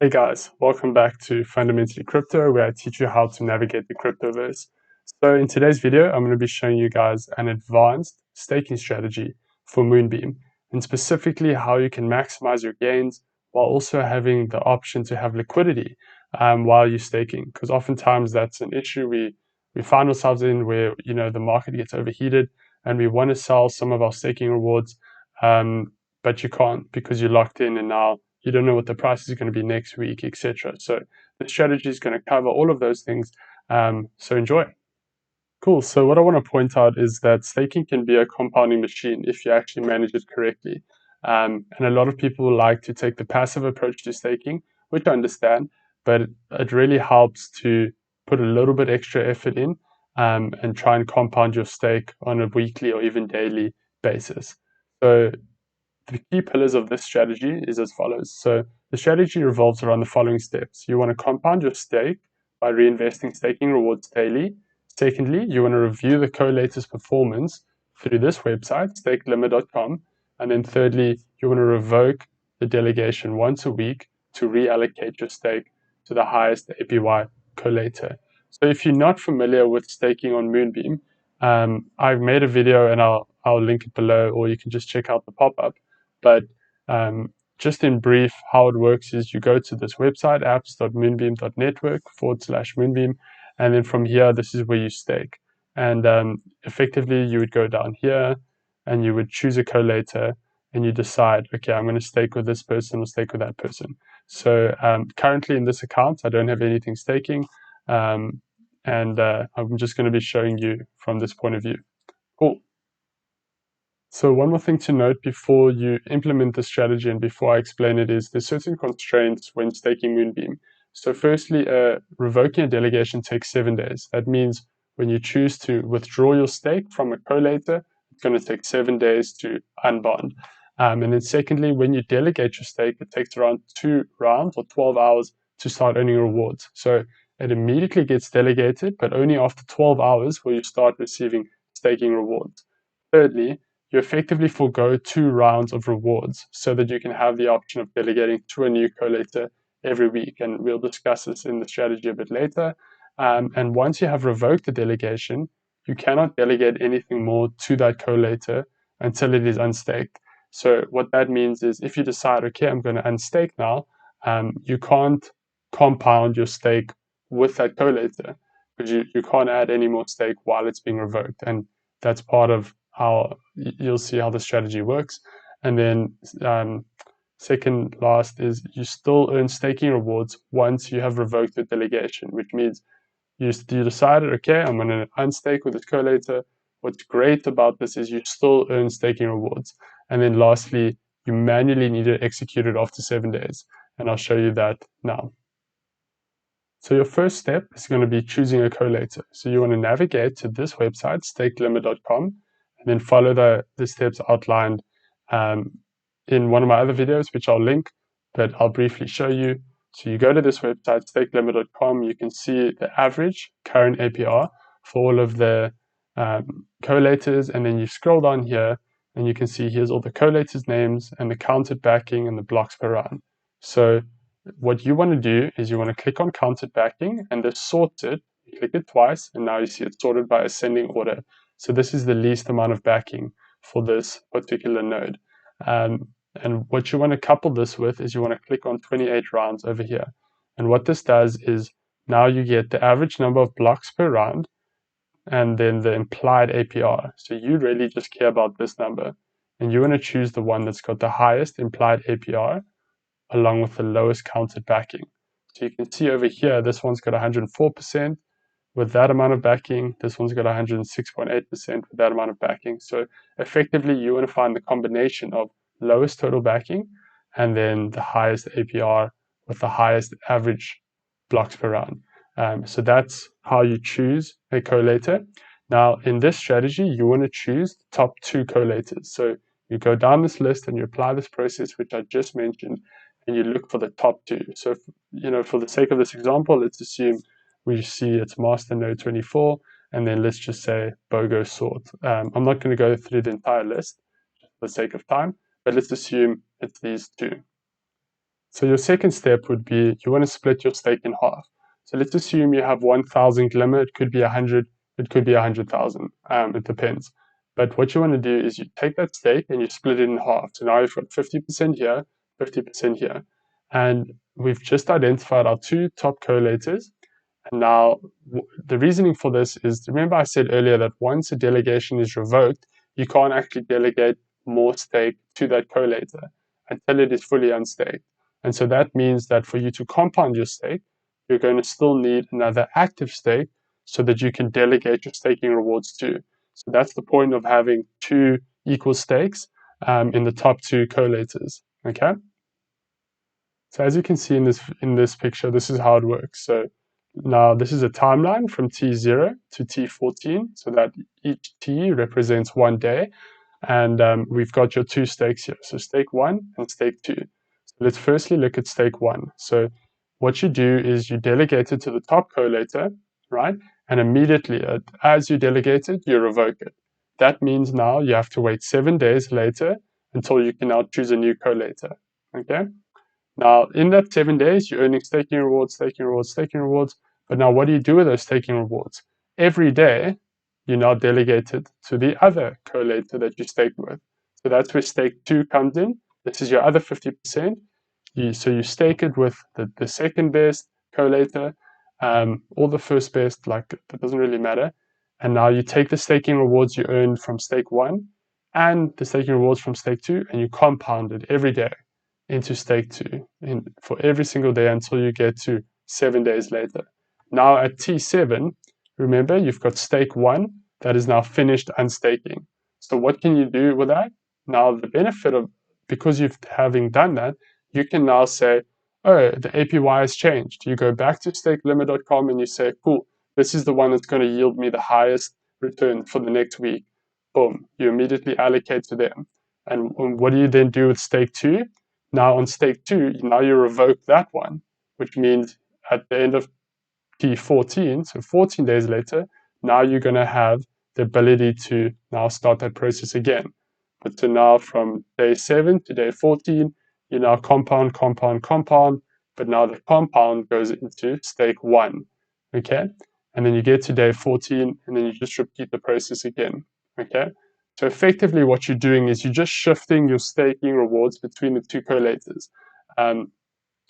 Hey guys, welcome back to Fundamentally Crypto, where I teach you how to navigate the cryptoverse. So in today's video, I'm going to be showing you guys an advanced staking strategy for Moonbeam, and specifically how you can maximize your gains while also having the option to have liquidity while you're staking. Because oftentimes that's an issue we find ourselves in, where the market gets overheated and we want to sell some of our staking rewards, but you can't because you're locked in, and now you don't know what the price is going to be next week, etc. So the strategy is going to cover all of those things. So enjoy. Cool. So what I want to point out is that staking can be a compounding machine if you actually manage it correctly. And a lot of people like to take the passive approach to staking, which I understand, but it really helps to put a little bit extra effort in and try and compound your stake on a weekly or even daily basis. So the key pillars of this strategy is as follows. So the strategy revolves around the following steps. You want to compound your stake by reinvesting staking rewards daily. Secondly, you want to review the collator's performance through this website, stakelimit.com. And then thirdly, you want to revoke the delegation once a week to reallocate your stake to the highest APY collator. So if you're not familiar with staking on Moonbeam, I've made a video and I'll link it below, or you can just check out the pop-up. But just in brief, how it works is you go to this website, apps.moonbeam.network/moonbeam, and then from here, this is where you stake. And effectively, you would go down here and you would choose a collator and you decide, okay, I'm going to stake with this person or stake with that person. So currently in this account, I don't have anything staking. And I'm just going to be showing you from this point of view. Cool. So one more thing to note before you implement the strategy and before I explain it is there's certain constraints when staking Moonbeam. So firstly, revoking a delegation takes 7 days. That means when you choose to withdraw your stake from a collator, it's going to take 7 days to unbond. And then secondly, when you delegate your stake, it takes around 2 rounds or 12 hours to start earning rewards. So it immediately gets delegated, but only after 12 hours will you start receiving staking rewards. Thirdly, you effectively forego 2 rounds of rewards so that you can have the option of delegating to a new collator every week. And we'll discuss this in the strategy a bit later. And once you have revoked the delegation, you cannot delegate anything more to that collator until it is unstaked. So what that means is if you decide, okay, I'm going to unstake now, you can't compound your stake with that collator because you can't add any more stake while it's being revoked. And that's part of how you'll see how the strategy works. And then second last is you still earn staking rewards once you have revoked the delegation, which means you decided, okay, I'm going to unstake with this collator. What's great about this is you still earn staking rewards. And then lastly, you manually need to execute it after 7 days. And I'll show you that now. So your first step is going to be choosing a collator. So you want to navigate to this website, stakelimit.com, and then follow the steps outlined in one of my other videos, which I'll link, but I'll briefly show you. So you go to this website, stakelimit.com, you can see the average current APR for all of the collators, and then you scroll down here, and you can see here's all the collators' names and the counted backing and the blocks per round. So what you want to do is you want to click on counted backing and this sorts it. You click it twice and now you see it's sorted by ascending order. So this is the least amount of backing for this particular node. And what you want to couple this with is you want to click on 28 rounds over here. And what this does is now you get the average number of blocks per round and then the implied APR. So you really just care about this number. And you want to choose the one that's got the highest implied APR along with the lowest counted backing. So you can see over here, this one's got 104% with that amount of backing. This one's got 106.8% with that amount of backing. So effectively, you want to find the combination of lowest total backing and then the highest APR with the highest average blocks per round. So that's how you choose a collator. Now, in this strategy, you want to choose the top 2 collators. So you go down this list and you apply this process, which I just mentioned, and you look for the top 2. So, for the sake of this example, let's assume we see it's master node 24, and then let's just say BOGO sort. I'm not going to go through the entire list for the sake of time, but let's assume it's these 2. So your second step would be you want to split your stake in half. So let's assume you have 1,000 glimmer. It could be 100. It could be 100,000. It depends. But what you want to do is you take that stake and you split it in half. So now you've got 50% here, 50% here. And we've just identified our two top correlators. And now the reasoning for this is, remember I said earlier that once a delegation is revoked, you can't actually delegate more stake to that collator until it is fully unstaked. And so that means that for you to compound your stake, you're going to still need another active stake so that you can delegate your staking rewards to. So that's the point of having two equal stakes in the top two collators. Okay. So as you can see in this picture, this is how it works. So now this is a timeline from T0 to T14, so that each T represents 1 day. And we've got your two stakes here. So stake 1 and stake 2. So let's firstly look at stake 1. So what you do is you delegate it to the top collator, right? And immediately, as you delegate it, you revoke it. That means now you have to wait 7 days later until you can now choose a new collator, okay? Now, in that 7 days, you're earning staking rewards, staking rewards, staking rewards. But now what do you do with those staking rewards? Every day, you now delegate it to the other collator that you staked with. So that's where stake 2 comes in. This is your other 50%. So you stake it with the second best collator, or the first best, like that doesn't really matter. And now you take the staking rewards you earned from stake 1 and the staking rewards from stake 2, and you compound it every day into stake 2 for every single day until you get to 7 days later. Now at T7, remember you've got stake 1 that is now finished unstaking. So what can you do with that? Now the benefit of, because you've having done that, you can now say, oh, the APY has changed. You go back to stakelimit.com and you say, cool, this is the one that's going to yield me the highest return for the next week. Boom, you immediately allocate to them. And what do you then do with stake 2? Now on stake 2, now you revoke that one, which means at the end of T14, so 14 days later, now you're going to have the ability to now start that process again. But so now from day 7 to day 14, you now compound, but now the compound goes into stake 1, okay? And then you get to day 14, and then you just repeat the process again, okay? So effectively what you're doing is you're just shifting your staking rewards between the two collators. And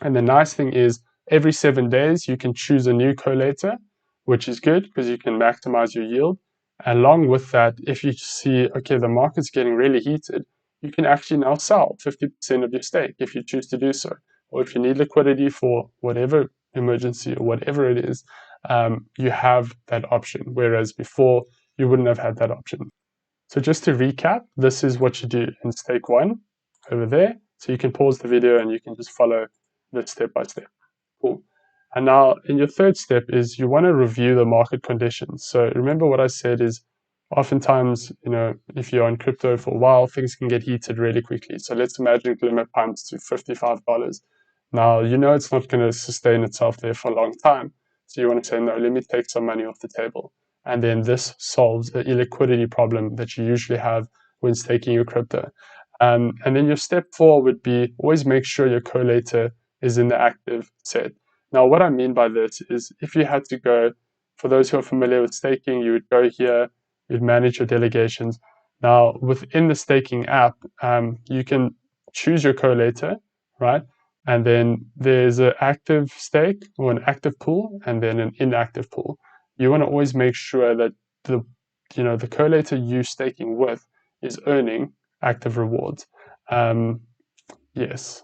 the nice thing is every 7 days you can choose a new collator, which is good because you can maximize your yield. Along with that, if you see, okay, the market's getting really heated, you can actually now sell 50% of your stake if you choose to do so. Or if you need liquidity for whatever emergency or whatever it is, you have that option. Whereas before, you wouldn't have had that option. So just to recap, this is what you do in stake 1 over there. So you can pause the video and you can just follow this step by step. Cool. And now in your third step is you want to review the market conditions. So remember what I said is oftentimes, if you're on crypto for a while, things can get heated really quickly. So let's imagine Glimmer pumps to $55. Now, it's not going to sustain itself there for a long time. So you want to say, no, let me take some money off the table. And then this solves the illiquidity problem that you usually have when staking your crypto. And then your step 4 would be always make sure your collator is in the active set. Now, what I mean by this is if you had to go, for those who are familiar with staking, you would go here, you'd manage your delegations. Now, within the staking app, you can choose your collator, right? And then there's an active stake or an active pool and then an inactive pool. You want to always make sure that the collator you're staking with is earning active rewards. Yes.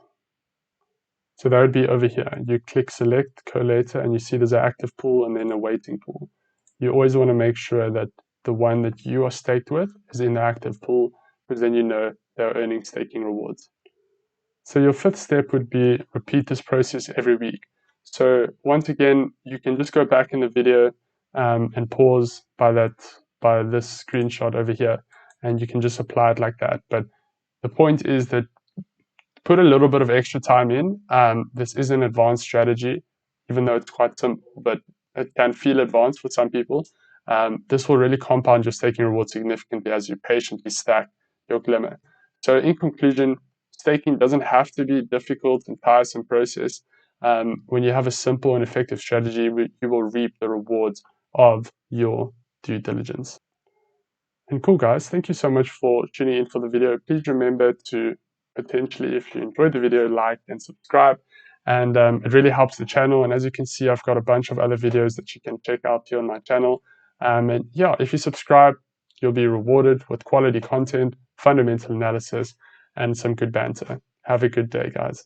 So that would be over here. You click select collator and you see there's an active pool and then a waiting pool. You always want to make sure that the one that you are staked with is in the active pool because then they're earning staking rewards. So your fifth step would be repeat this process every week. So once again, you can just go back in the video and pause by this screenshot over here, and you can just apply it like that. But the point is that put a little bit of extra time in. This is an advanced strategy, even though it's quite simple, but it can feel advanced for some people. This will really compound your staking reward significantly as you patiently stack your Glimmer. So in conclusion, staking doesn't have to be a difficult and tiresome process. When you have a simple and effective strategy, you will reap the rewards of your due diligence. And cool, guys, thank you so much for tuning in for the video. Please remember to potentially, if you enjoyed the video, like and subscribe. And it really helps the channel. And as you can see, I've got a bunch of other videos that you can check out here on my channel. And yeah, if you subscribe, you'll be rewarded with quality content, fundamental analysis, and some good banter. Have a good day, guys.